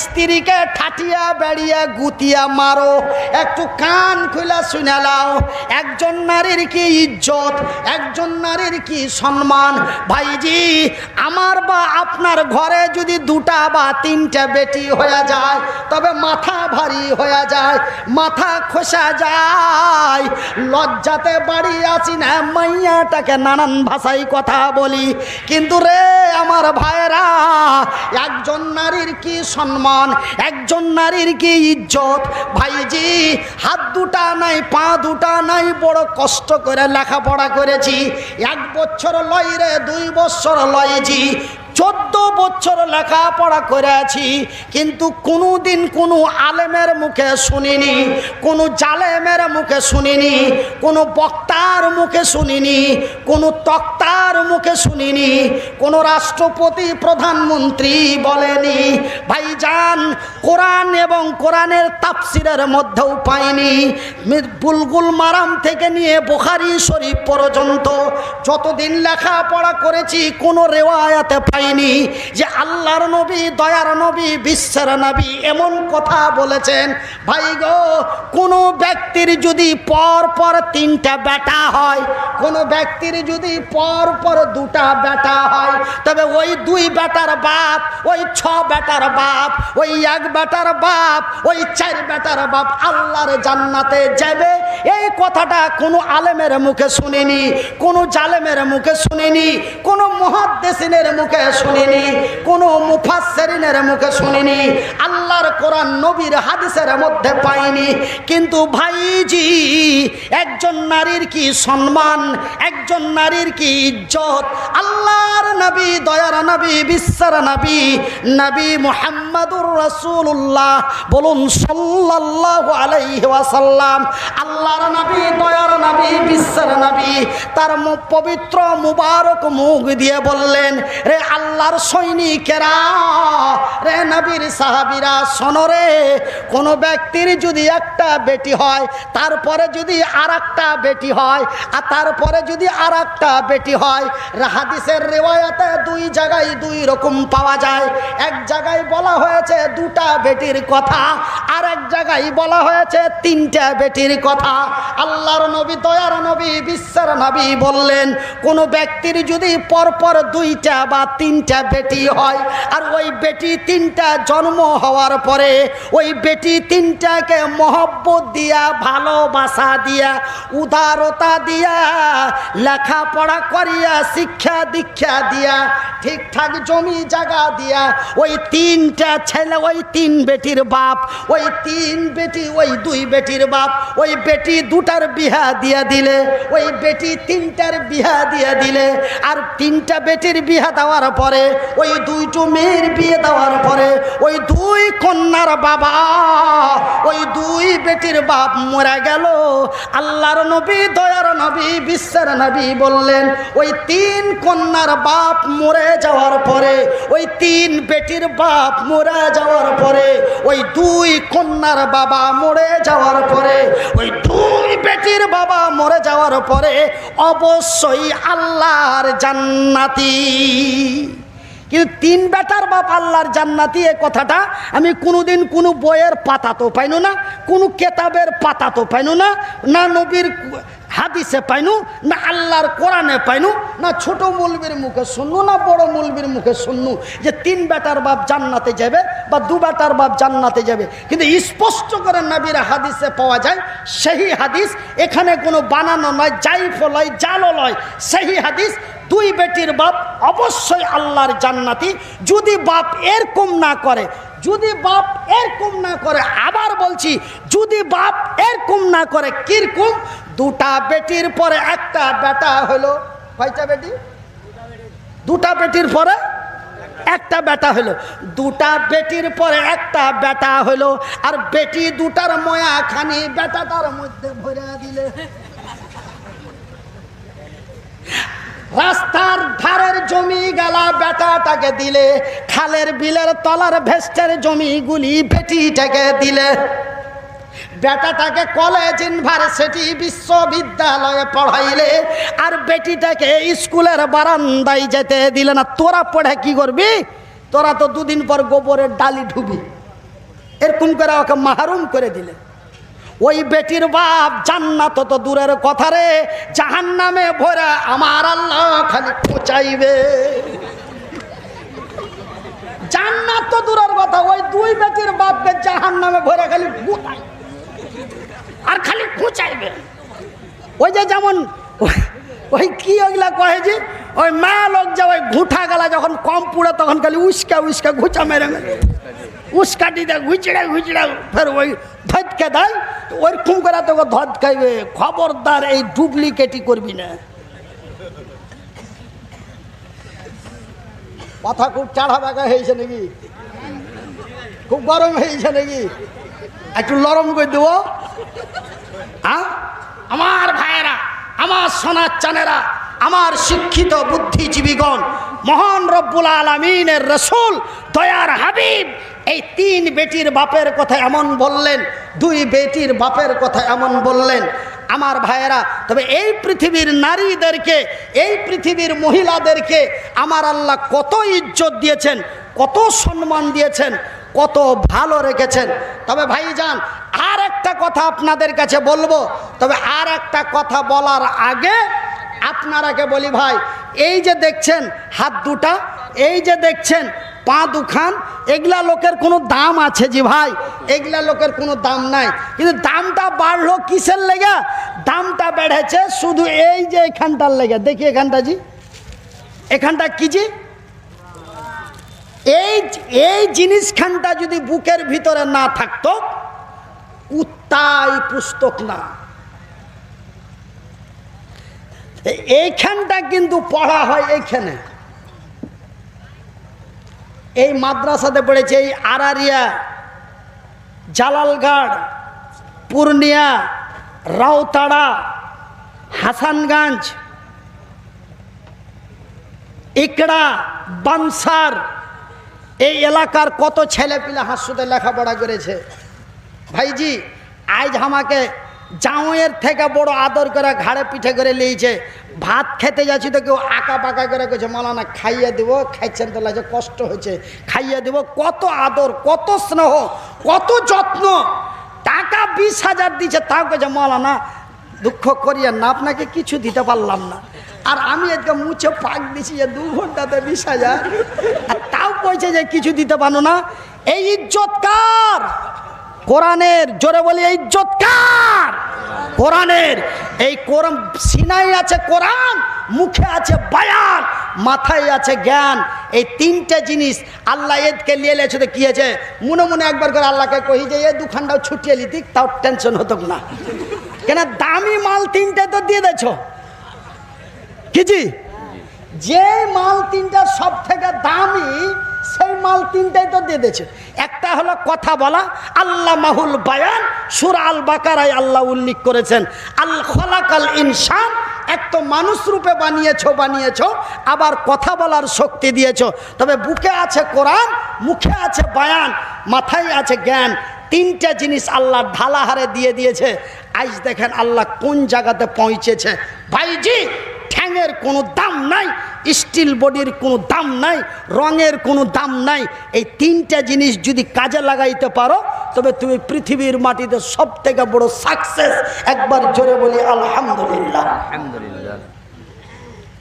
স্ত্রীকে ঠাটিয়া বেড়িয়া গুতিয়া মারো। একটু কান খুলা শুনে নাও, একজন নারীর কি ইজ্জত, একজন নারীর কি সম্মান। ভাইজি, আমার বা আপনার ঘরে যদি দুটা বা তিনটা বেটি হয়ে যায় তবে মাথা ভারী হয়ে যায়, মাথা খসা যায়। লজ্জাতে বাড়ি আছি না, মাইয়াটাকে নানান ভাষায় কথা বলি। কিন্তু রে আমার ভাইরা, একজন নারীর কি সম্মান, একজন নারীর কি ইজ্জত। ভাইজি, হাত দুটা নাই, পা দুটা নাই, বড় কষ্ট করে লেখাপড়া করেছি। 1 বছর লয় রে, 2 বছর লয়জি, 14 বছর লেখাপড়া করেছি, কিন্তু কোনোদিন কোনো আলেমের মুখে শুনিনি, কোনো জালেমের মুখে শুনিনি, কোনো বক্তার মুখে শুনিনি, কোনো তক্তার মুখে শুনিনি, কোনো রাষ্ট্রপতি প্রধানমন্ত্রী বলেনি। ভাইজান, কোরআন এবং কোরআনের তাফসিরের মধ্যেও পাইনি। বুলবুল মারাম থেকে নিয়ে বুখারী শরীফ পর্যন্ত যতদিন লেখাপড়া করেছি কোনো রেওয়ায়াতে পাইনি যে আল্লাহর নবী, দয়ার নবী, বিশ্বের নবী এমন কথা বলেছেন। ভাই গো, কোনো ব্যক্তির যদি পর পর 3টা বেটা হয়, কোনো ব্যক্তির যদি পর পর 2টা বেটা হয়, তবে ওই 2 বেটার বাপ, ওই 6 বেটার বাপ, ওই 1 বেটার বাপ, ওই 4 বেটার বাপ আল্লাহর জান্নাতে যাবে। এই কথাটা কোনো আলেমের মুখে শুনিনি, কোনো জালেমের মুখে শুনিনি, কোনো মুহাদ্দিসিনের মুখে শুনিনি, কোনো মুফাসসিরিনের মুখে শুনিনি, আল্লাহর কোরআন নবীর হাদিসের মধ্যে পাইনি। কিন্তু ভাইজি, একজন নারীর কি সম্মান, একজন নারীর কি ইজ্জত। আল্লাহর নবী, দয়ার নবী, বিশ্বের নবী, নবী মুহাম্মদুর রাসূলুল্লাহ বলুন সাল্লাল্লাহু আলাইহি ওয়াসাল্লাম। আল্লাহর নবী, দয়ার নবী, বিশ্বের নবী তার পবিত্র মুবারক মুখ দিয়ে বললেন, রে আল্লাহর সৈনিকেরা, রে নবীর সাহাবীরা, শোনো রে, কোন ব্যক্তির যদি একটা বেটি হয়, তারপরে যদি আরেকটা বেটি হয়, আর তারপরে যদি আরেকটা বেটি হয়, হাদিসের রিওয়ায়াতে 2 জায়গায় 2 রকম পাওয়া যায়। এক জায়গায় বলা হয়েছে 2টা বেটির কথা, আর এক জায়গায় বলা হয়েছে 3টা বেটির কথা। আল্লাহর নবী, দয়ার নবী, বিশ্বের নবী বললেন, কোন ব্যক্তির যদি পরপর 2টা বা 3টা বেটি হয়, আর ওই বেটি 3টা জন্ম হওয়ার পরে ওই বেটি 3টাকে মহব্বত দিয়া, ভালোবাসা দিয়া, উদারতা দিয়া, লেখাপড়া করিয়া, শিক্ষা দীক্ষা দিয়া, ঠিকঠাক জমি জায়গা দিয়া, ওই 3টা ছেলে, ওই 3 বেটির বাপ, ওই 3 বেটি, ওই 2 বেটির বাপ, ওই বেটি 2টার বিয়া দিয়া দিলে, ওই বেটি 3টার বিয়া দিয়া দিলে, আর 3টা বেটির বিয়া দেওয়ার পরে, ওই 2টো মেয়ের বিয়ে দেওয়ার পরে, ওই 2 কন্যার বাবা, ওই 2 বেটির বাপ মরে গেল। আল্লাহর নবী, দয়ার নবী, বিশ্বের নবী বললেন, ওই 3 কন্যার বাপ মরে যাওয়ার পরে, ওই 3 বেটির বাপ মরে যাওয়ার পরে, ওই 2 কন্যার বাবা মরে যাওয়ার পরে, ওই 2 বেটির বাবা মরে যাওয়ার পরে অবশ্যই আল্লাহর জান্নাতি। কিন্তু 3 বেটার বাপ আল্লাহর জান্নাতি, এ কথাটা আমি কোনোদিন কোনো বইয়ের পাতা তো পাইনু না, কোনো কেতাবের পাতা তো পাইনু না, না নবীর হাদিসে পাইনু, না আল্লাহর কোরআনে পাইনু, না ছোট মৌলবীর মুখে শুননু, না বড় মৌলবীর মুখে শুননু যে 3 বেটার বাপ জান্নাতে যাবে বা 2 বেটার বাপ জান্নাতে যাবে। কিন্তু স্পষ্ট করে নবীর হাদিসে পাওয়া যায়, সেই হাদিস, এখানে কোনো বানানো নয়, জাইফ নয়, জালও নয়, সেই হাদিস। 2 বেটির বাপ অবশ্যই আল্লাহর জান্নাতি, যদি বাপ এরকম না করে, যদি বাপ এরকম না করে, আবার বলছি, যদি বাপ এরকম না করে, কিরকম? 2টা বেটির পরে একটা বেটা হলো, কয়টা বেটি? 2টা বেটির পরে একটা বেটা হলো, 2টা বেটির পরে একটা বেটা হলো, আর বেটি 2টার ময়া খানি বেটাটার মধ্যে ভরে দিলে। রাস্তার ধারের জমি গেলা বেটাটাকে দিলে, খালের বিলের তলার ভেস্টের জমিগুলি বেটিটাকে দিলে। বেটাটাকে কলেজ, ইউনিভার্সিটি, বিশ্ববিদ্যালয়ে পড়াইলে, আর বেটিটাকে স্কুলের বারান্দায় যেতে দিলে না। তোরা পড়ে কি করবি? তোরা তো 2 দিন পর গোবরের ডালি ঢুবি। এরকম করে ওকে মাহরুম করে দিলেন। ওই বেটির বাপ জান্নাত তো দূরের কথা রে, জাহান্নামে ভরা আমার আল্লাহ খালি পচাইবে। জান্নাত তো দূরের কথা, ওই দুই বেটির বাপকে জাহান্নামে ভরা খালি গুতাই আর খালি পচাইবে। ওই যে যেমন ওই কি ওইগুলা কয়ে যে ওই মায়া লোক যে ওই ঘুঁটা গেলা যখন কম পুড়ে তখন খালি উস্কা উস্কা ঘুচা মেরে মেরে উস্কাটি দেয় ঘুচড়ে ঘুচড়ে ফের ওই ধতকে দেয়, ওইরকম করে তোকে ধত খাইবে। খবরদার এই ডুপ্লিকেটই করবি না। কথা খুব চাড়া বাঁকা হয়েছে নাকি? খুব গরম হয়েছে নাকি? একটু নরম করে দেবো। আমার ভাইয়েরা, আমার সোনার চানেরা, আমার শিক্ষিত বুদ্ধিজীবীগণ, মহান রব্বুল আলামিনের রসুল দয়ার হাবিব এই তিন বেটির বাপের কথা এমন বললেন, দুই বেটির বাপের কথা এমন বললেন। আমার ভাইয়েরা, তবে এই পৃথিবীর নারীদেরকে, এই পৃথিবীর মহিলাদেরকে আমার আল্লাহ কত ইজ্জত দিয়েছেন, কত সম্মান দিয়েছেন, কত ভালো রেখেছেন। তবে ভাইজান আর একটা কথা আপনাদের কাছে বলবো। তবে আর একটা কথা বলার আগে আপনারাকে বলি ভাই, এই যে দেখছেন হাত দুটা, এই যে দেখছেন পা দুখান, এগুলা লোকের কোনো দাম আছে জি ভাই? এগুলা লোকের কোনো দাম নাই। কিন্তু দামটা বাড়লো কিসের লেগে? দামটা বেড়েছে শুধু এই যে এখানটার লেগে। দেখি এখানটা জি, এখানটা কি জি? এই জিনিসখানটা যদি বুকের ভিতরে না থাকতো কুত্তাই পুস্তক না। এইখানটা কিন্তু পড়া হয় এইখানে, এই মাদ্রাসাতে পড়েছে। এই আরারিয়া, জালালগড়, পূর্ণিয়া, রাউতাড়া, হাসানগঞ্জ, ইকড়া, বানসার, এই এলাকার কত ছেলেপিলে হাসুতে লেখাপড়া করেছে। ভাইজি আজ আমাকে জাউয়ের থেকে বড় আদর করে ঘাড়ে পিঠে করে নিয়েছে। ভাত খেতে যাচ্ছি তো কেউ আঁকা পাকা করে কেছে, মালানা খাইয়ে দেব, খাইছেন তো লাগছে কষ্ট হয়েছে, খাইয়ে দেব। কত আদর, কত স্নেহ, কত যত্ন। টাকা 20,000 দিচ্ছে, তাও কেছে মালানা দুঃখ করিয়েন না, আপনাকে কিছু দিতে পারলাম না। আর আমি আজকে মুছে পাক দিছি যে 2 ঘন্টাতে 20,000, আর তাও কইছে যে কিছু দিতে পারো না। এই ইজ্জত কার? কোরআনের। জোরে বলি, এই ইজ্জত কার? কোরআনের। এই কোরআন সিনায় আছে কোরআন, মুখে আছে বায়ান, মাথায় আছে জ্ঞান। এই তিনটে জিনিস আল্লাহ এদকে নিয়ে এলেছে। তো কি আছে? মনে মনে একবার করে আল্লাহকে কহি যে এই দুখানটাও ছুটিয়ে লিতিক, তাও টেনশন হতো না। কেন দামি মাল তিনটে তো দিয়ে দেছ কি? যে মাল তিনটা সব থেকে দামি, সেই মাল তিনটাই তো দিয়ে দিয়েছে। একটা হলো কথা বলা, আল্লাহ মাহুল বায়ান, সূরা আল বাকারায় আল্লাহ উল্লেখ করেছেন আল খলাকাল ইনসান, এক তো মানুষ রূপে বানিয়েছো, আবার কথা বলার শক্তি দিয়েছো। তবে বুকে আছে কোরআন, মুখে আছে বায়ান, মাথায় আছে জ্ঞান। তিনটা জিনিস আল্লাহ ঢালাহারে দিয়ে দিয়েছে। আজ দেখেন আল্লাহ কোন জায়গাতে পৌঁছেছে। ভাইজি ঠ্যাঙের কোনো দাম নাই, স্টিল বডির কোনো দাম নাই, রঙের কোনো দাম নাই। এই তিনটা জিনিস যদি কাজে লাগাইতে পারো তবে তুমি পৃথিবীর মাটিতে সব থেকে বড় সাকসেস। একবার জোরে বলি আলহামদুলিল্লাহ। আলহামদুলিল্লাহ।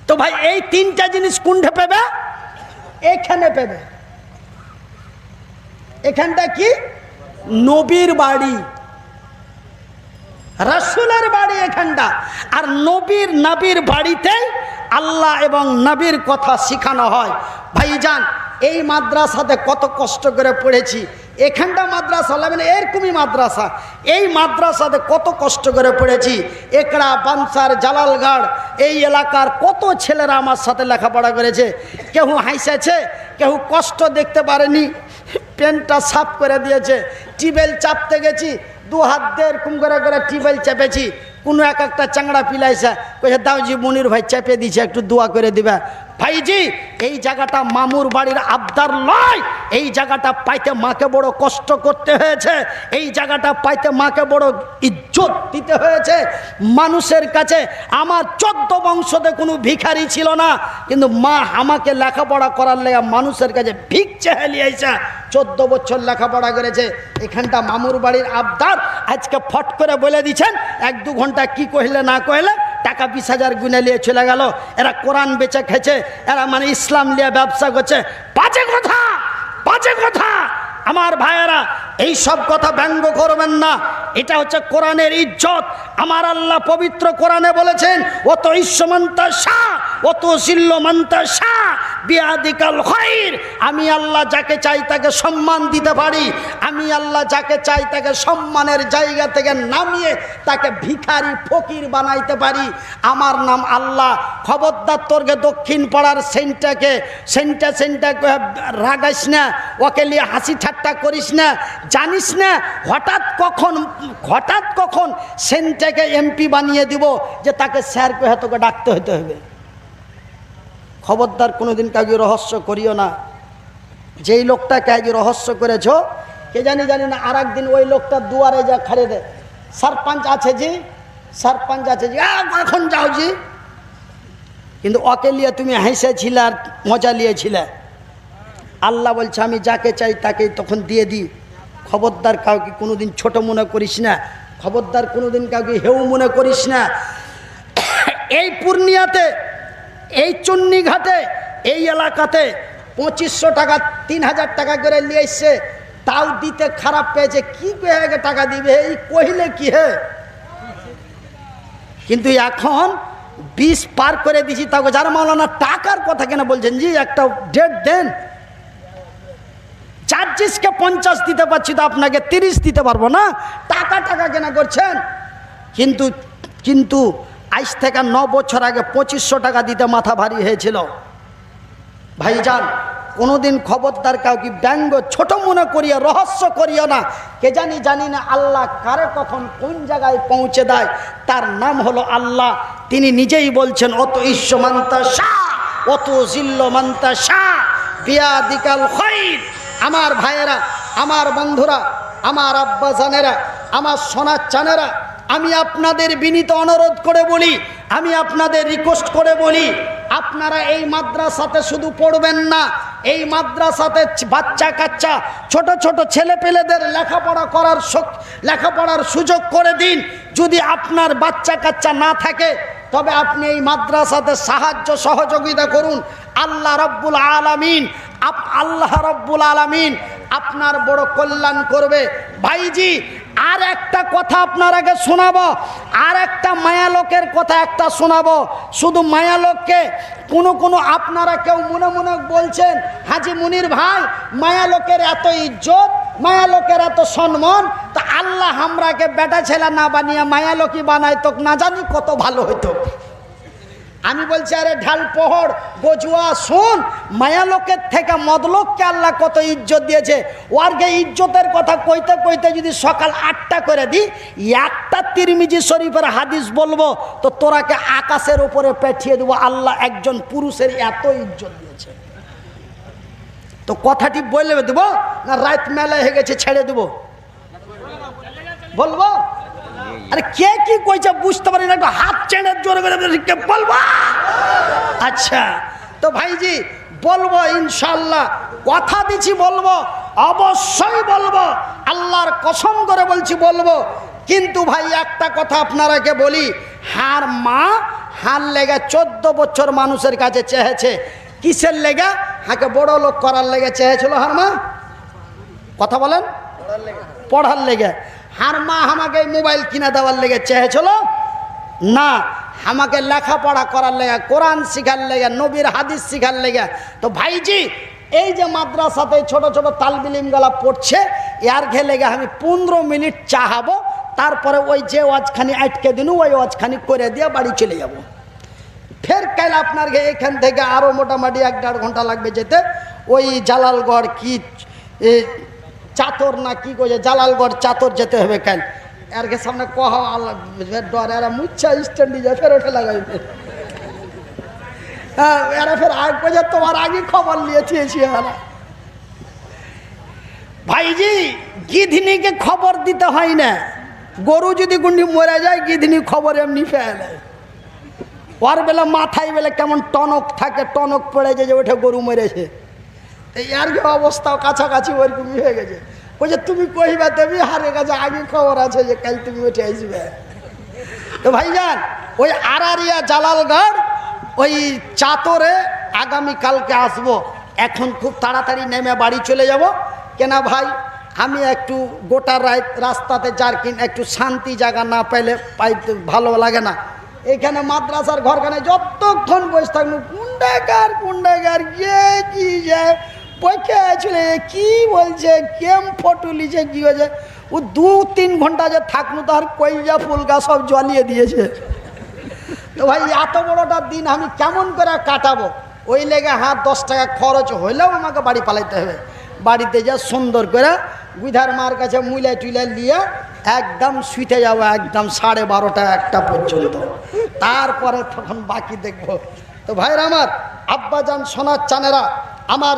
তো ভাই এই তিনটা জিনিস কোনটা পেবে? এখানে পেবে। এখানটা কি? নবীর বাড়ি, রাসূলের বাড়ি এখানটা। আর নবীর বাড়িতে আল্লাহ এবং নবীর কথা শেখানো হয়। ভাইজান এই মাদ্রাসাতে কত কষ্ট করে পড়েছি। এখানটা মাদ্রাসা মানে এরকমই মাদ্রাসা। এই মাদ্রাসাতে কত কষ্ট করে পড়েছি। একড়া, বানসার, জালালগড়, এই এলাকার কত ছেলেরা আমার সাথে লেখাপড়া করেছে। কেউ হাসেছে, কেউ কষ্ট দেখতে পারেনি, পেনটা সাফ করে দিয়েছে। টিবেল চাপতে গেছি, 2 হাত দিয়ে এরকম করে টিবেল চেপেছি। কোনো একটা চাংড়া পিলাইছে, কইছে দাও জি মনির ভাই চেপে দিছে, একটু দোয়া করে দিবা। ভাইজি এই জায়গাটা মামুর বাড়ির আবদার নয়, এই জায়গাটা পাইতে মাকে বড় কষ্ট করতে হয়েছে, এই জায়গাটা পাইতে মাকে বড় ইজ্জত দিতে হয়েছে মানুষের কাছে। আমার 14 বংশতে কোনো ভিখারি ছিল না, কিন্তু মা আমাকে লেখাপড়া করার লেগে মানুষের কাছে ভিক চেয়ে লিয়েছে। 14 বছর লেখাপড়া করেছে। এখানটা মামুর বাড়ির আবদার আজকে ফট করে বলে দিচ্ছেন, 1-2 ঘন্টা কি কহিলে না কহিলে টাকা 20,000 গুনে নিয়ে চলে গেল। এরা কোরআন বেচে খেয়েছে, এরা মানে ইসলাম নিয়ে ব্যবসা করছে। বাজে কথা, বাজে কথা। আমার ভাইয়েরা এই সব কথা ব্যঙ্গ করবেন না, এটা হচ্ছে কোরআনের ইজ্জত। আমার আল্লাহ পবিত্র কোরআনে বলেছেন, অত ইস্যমান্তা শাহ অত সিল্লমান্তা শাহ বিয়াদিকাল খায়র। আমি আল্লাহ যাকে চাই তাকে সম্মান দিতে পারি, আমি আল্লাহ যাকে চাই তাকে সম্মানের জায়গা থেকে নামিয়ে তাকে ভিখারি ফকির বানাইতে পারি। আমার নাম আল্লাহ। খবরদার তোরকে দক্ষিণ পাড়ার সেন্টা রাগাইস না, ওকে নিয়ে হাসি ঠাট্টা করিস না। জানিস না হঠাৎ কখন সেন্টাকে এমপি বানিয়ে দিব যে তাকে স্যার কহে তোকে ডাকতে হতে হবে। খবরদার কোনোদিন কাউকে রহস্য করিও না। যেই লোকটাকে আজ রহস্য করেছ কে জানি না, আর একদিন ওই লোকটা দুয়ারে যা খাড়ে দেয়, সরপঞ্চ আছে জি, সরপঞ্চ আছে জি, এখন যাও জি। কিন্তু ওকে নিয়ে তুমি হেসেছিলে আর মজা নিয়েছিলে। আল্লাহ বলছে আমি যাকে চাই তাকে তখন দিয়ে দিই। খবরদার কাউকে কোনোদিন ছোট মনে করিস না, খবরদার কোনোদিন কাউকে হেউ মনে করিস না। এই পূর্ণিয়াতে, এই চুন্নিঘাটে, এই এলাকাতে 2500 টাকা 3000 টাকা করে নিয়ে এসছে, তাও দিতে খারাপ পেয়েছে। কি পেয়ে টাকা দিবে এই কহিলে কি হে? কিন্তু এখন 20 পার করে দিছি, তাকে যারা মাওলানা টাকার কথা কেন বলছেন জি একটা ডেট দেন। চার্জিসকে 50 দিতে পারছি তো আপনাকে 30 দিতে পারবো না, টাকা কেনা করছেন। কিন্তু আজ থেকে 9 বছর আগে 2500 টাকা দিতে মাথা ভারী হয়েছিল। ভাইজান কোনোদিন খবরদার কাউকে ব্যঙ্গ ছোট মনে করিয়া রহস্য করিও না। কে জানি না আল্লাহ কারে কখন কোন জায়গায় পৌঁছে দেয়, তার নাম হলো আল্লাহ। তিনি নিজেই বলছেন, অত ইস্যমান্তা শাহ অত জিল্লমান্তা শাহ বিয়াদিকাল খায়র। আমার ভাইয়েরা, আমার বন্ধুরা, আমার আব্বা জানেরা, আমার সোনার চানেরা, আমি আপনাদের বিনীত অনুরোধ করে বলি, আমি আপনাদের রিকোয়েস্ট করে বলি, আপনারা এই মাদ্রাসাতে শুধু পড়বেন না, এই মাদ্রাসাতে বাচ্চা কাচ্চা ছোট ছোট ছেলে পেলেদের লেখাপড়ার সুযোগ করে দিন। যদি আপনার বাচ্চা কাচ্চা না থাকে তবে আপনি এই মাদ্রাসাতে সাহায্য সহযোগিতা করুন। আল্লাহ রব্বুল আলামিন আপনার বড় কল্যাণ করবে। ভাইজি আর একটা কথা আপনার আগে শোনাবো, আর একটা মায়ালোকের কথা একটা শোনাবো। শুধু মায়ালোককে কোনো আপনারা কেউ মনে মনে বলছেন, হাজি মুনির ভাই মায়ালোকের এত ইজ্জত, মায়ালোকের এত সম্মান, তা আল্লাহ আমরাকে বেটা ছেলে না বানিয়ে মায়ালোকই বানায় তো না জানি কত ভালো হইতো। আমি বলছি আরে ঢাল পোহর গজুয়া শোন, মায়ালোকের থেকে মদলোককে আল্লাহ কত ইজ্জত দিয়েছে। ওয়ারকে ইজ্জতের কথা কইতে কইতে যদি সকাল 8টা করে দিই, একটা তিরমিজি শরীফের হাদিস বলবো তো তোরাকে আকাশের উপরে পেঠিয়ে দেবো। আল্লাহ একজন পুরুষের এত ইজ্জত দিয়েছে। তো কথাটি বলে দেবো না রাত মেলা হয়ে গেছে ছেড়ে দেবো? বলবো? আরে কে কি কইছে বুঝতে পারি না, একটু হাত চেনে জোরে করে বলবো। আচ্ছা তো ভাইজি বলবো ইনশাল্লাহ, কথা দিচ্ছি বলবো, অবশ্যই বলবো, আল্লাহর কসম করে বলছি বলবো। কিন্তু ভাই একটা কথা আপনারাকে বলি, হার মা হার লেগে 14 বছর মানুষের কাছে চেয়েছে। কিসের লেগে? হাকে বড় লোক করার লেগে চেয়েছিল হার মা। কথা বলেন? পড়ার লেগে। হার মা আমাকে মোবাইল কিনে দেওয়ার লেগে চেয়েছিল না, আমাকে লেখাপড়া করার লেগে, কোরআন শিখার লেগে, নবীর হাদিস শিখার লেগে। তো ভাইজি এই যে মাদ্রাসাতে ছোট ছোট তালবিলিমগুলা পড়ছে, এর ঘে লেগে আমি 15 মিনিট চাহাবো, তারপরে ওই যে ওয়াজখানি আটকে দিন ওই ওয়াজখানি করে দিয়ে বাড়ি চলে যাব। ফের কাল আপনার এখান থেকে আরও মোটামুটি 1-1.5 ঘন্টা লাগবে যেতে। ওই জালালগড় কি চাতর না কি কইছে, জালালগড় চাতর যেতে হবে কাল। এর সামনে কহা আল্লাহ ডর, এরা মুচ্ছা স্ট্যান্ডি যায় ফের ওঠে লাগাইবে। হ্যাঁ, এরা ফের আগ পর্যন্ত তোমার আগে খবর নিয়েছি এরা। ভাইজি গিধনিকে খবর দিতে হয় না, গরু যদি গুন্ডি মরে যায় গিধনি খবর এমনি ফেলে। ওর বেলা মাথায় বেলা কেমন টনক থাকে, টনক পড়ে যায় যে ওঠে গরু মেরেছে। এই আর কি অবস্থা কাছাকাছি ওরকমই হয়ে গেছে। বলছে তুমি কইবা তুমি হারে কাছে আগে খবর আছে যে কাল তুমি উঠে আসবে। তো ভাইজান ওই আরারিয়া জালালগড় ওই চাতরে আগামীকালকে আসবো। এখন খুব তাড়াতাড়ি নেমে বাড়ি চলে যাব। কেনা ভাই আমি একটু গোটা রাস্তাতে জার্কিন একটু শান্তি জায়গা না পাইলে পাইতে ভালো লাগে না। এখানে মাদ্রাসার ঘরখানে যতক্ষণ বসে থাকবো কুন্ডাগার কি যায় পয়সা ছিল কি বলছে কেম ফটো লিছে কি হয়েছে। ও 2-3 ঘন্টা যে থাকলো তার কইজা ফুলকা সব জ্বালিয়ে দিয়েছে। তো ভাই এত বড়টা দিন আমি কেমন করে কাটাবো? ওই লেগে 10 টাকা খরচ হইলেও আমাকে বাড়ি পালাইতে হবে। বাড়িতে যা সুন্দর করে গুইধার মার কাছে মুইলা টুইলা নিয়ে একদম শুইতে যাবো একদম 12:30 1টা পর্যন্ত। তারপরে তখন বাকি দেখবো। তো ভাইরা আমার, আব্বাজান সোনার চানেরা, আমার